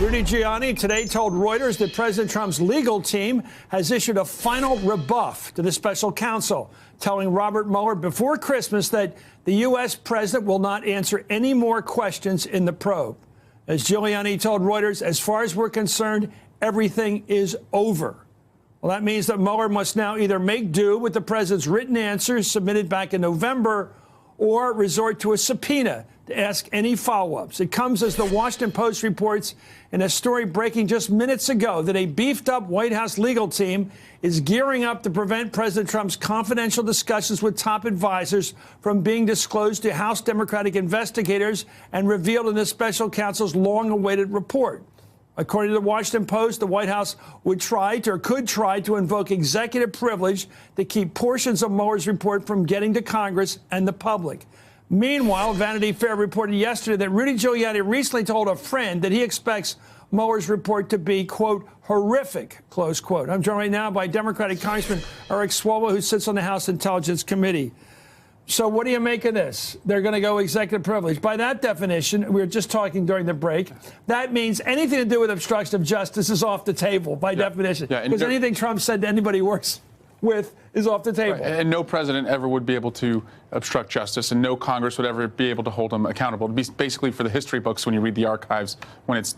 Rudy Giuliani today told Reuters that President Trump's legal team has issued a final rebuff to the special counsel, telling Robert Mueller before Christmas that the U.S. president will not answer any more questions in the probe. As Giuliani told Reuters, as far as we're concerned, everything is over. Well, that means that Mueller must now either make do with the president's written answers submitted back in November or resort to a subpoena to ask any follow-ups. It comes as the Washington Post reports in a story breaking just minutes ago that a beefed-up White House legal team is gearing up to prevent President Trump's confidential discussions with top advisors from being disclosed to House Democratic investigators and revealed in the special counsel's long-awaited report. According to the Washington Post, the White House would could try to invoke executive privilege to keep portions of Mueller's report from getting to Congress and the public. Meanwhile, Vanity Fair reported yesterday that Rudy Giuliani recently told a friend that he expects Mueller's report to be, quote, horrific, close quote. I'm joined right now by Democratic Congressman Eric Swalwell, who sits on the House Intelligence Committee. So what do you make of this? They're going to go executive privilege. By that definition, we were just talking during the break, that means anything to do with obstruction of justice is off the table by definition. Because anything Trump said to anybody he works with is off the table. Right. And no president ever would be able to obstruct justice, and no Congress would ever be able to hold him accountable. It'd be basically for the history books when you read the archives when it's,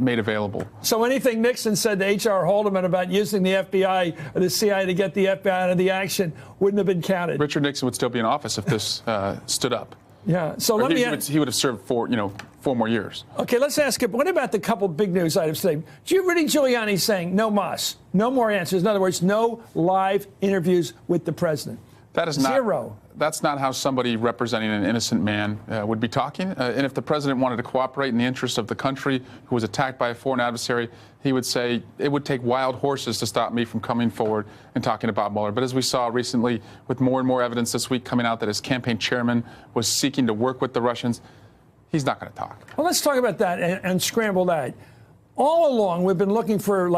made available. So anything Nixon said to H.R. Haldeman about using the FBI or the CIA to get the FBI out of the action wouldn't have been counted. Richard Nixon would still be in office if this stood up. Yeah. So he would have served for 4 more years. Okay, let's ask it. What about the couple big news items today? Rudy Giuliani saying no mas, no more answers. In other words, no live interviews with the president. That is not zero. That's not how somebody representing an innocent man would be talking. And if the president wanted to cooperate in the interest of the country who was attacked by a foreign adversary, he would say it would take wild horses to stop me from coming forward and talking about Mueller. But as we saw recently, with more and more evidence this week coming out that his campaign chairman was seeking to work with the Russians, he's not going to talk. Well, let's talk about that and scramble that. All along, we've been looking for,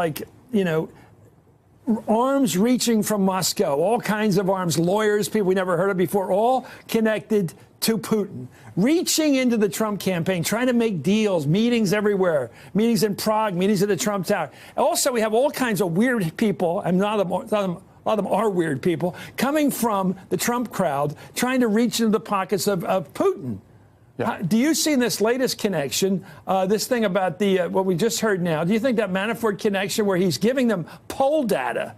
arms reaching from Moscow, all kinds of arms, lawyers, people we never heard of before, all connected to Putin, reaching into the Trump campaign, trying to make deals, meetings everywhere, meetings in Prague, meetings at the Trump Tower. Also, we have all kinds of weird people, and a lot of them are weird people, coming from the Trump crowd, trying to reach into the pockets of Putin. Yeah. Do you see in this latest connection, this thing about what we just heard now, do you think that Manafort connection where he's giving them poll data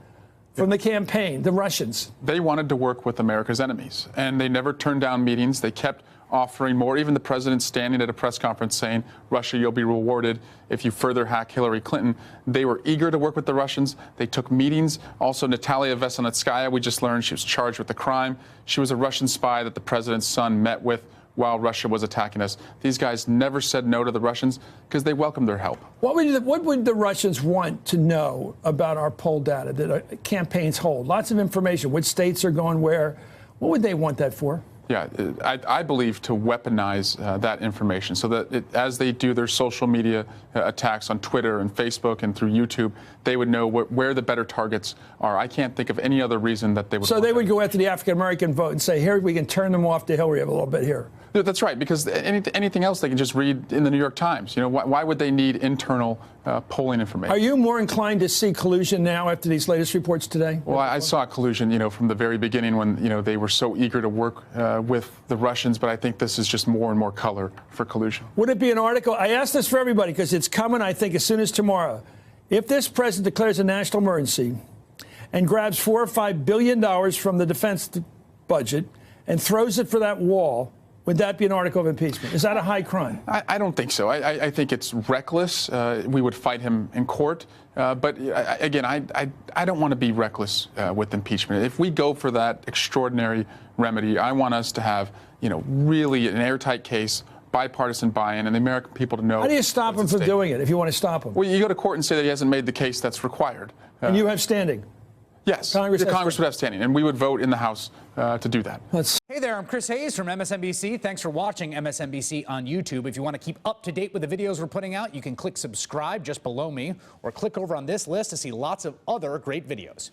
from the campaign, the Russians? They wanted to work with America's enemies, and they never turned down meetings. They kept offering more. Even the president standing at a press conference saying, Russia, you'll be rewarded if you further hack Hillary Clinton. They were eager to work with the Russians. They took meetings. Also, Natalia Veselnitskaya, we just learned she was charged with the crime. She was a Russian spy that the president's son met with while Russia was attacking us. These guys never said no to the Russians because they welcomed their help. What would the Russians want to know about our poll data that campaigns hold? Lots of information, which states are going where. What would they want that for? Yeah, I believe to weaponize that information so that as they do their social media attacks on Twitter and Facebook and through YouTube, they would know where the better targets are. I can't think of any other reason that they would. So they would go after the African-American vote and say, here, we can turn them off to Hillary a little bit here. That's right, because anything else they can just read in the New York Times. Why would they need internal polling information? Are you more inclined to see collusion now after these latest reports today? Well, I saw collusion, from the very beginning when, they were so eager to work with the Russians, but I think this is just more and more color for collusion. Would it be an article? I ask this for everybody because it's coming, I think, as soon as tomorrow. If this president declares a national emergency and grabs $4 or $5 billion from the defense budget and throws it for that wall, would that be an article of impeachment? Is that a high crime? I don't think so. I think it's reckless. We would fight him in court. But again, I don't want to be reckless with impeachment. If we go for that extraordinary remedy, I want us to have, really an airtight case, bipartisan buy-in, and the American people to know. How do you stop him from doing it if you want to stop him? Well, you go to court and say that he hasn't made the case that's required. And you have standing? Yes, Congress would have standing, and we would vote in the House to do that. Hey there, I'm Chris Hayes from MSNBC. Thanks for watching MSNBC on YouTube. If you want to keep up to date with the videos we're putting out, you can click subscribe just below me, or click over on this list to see lots of other great videos.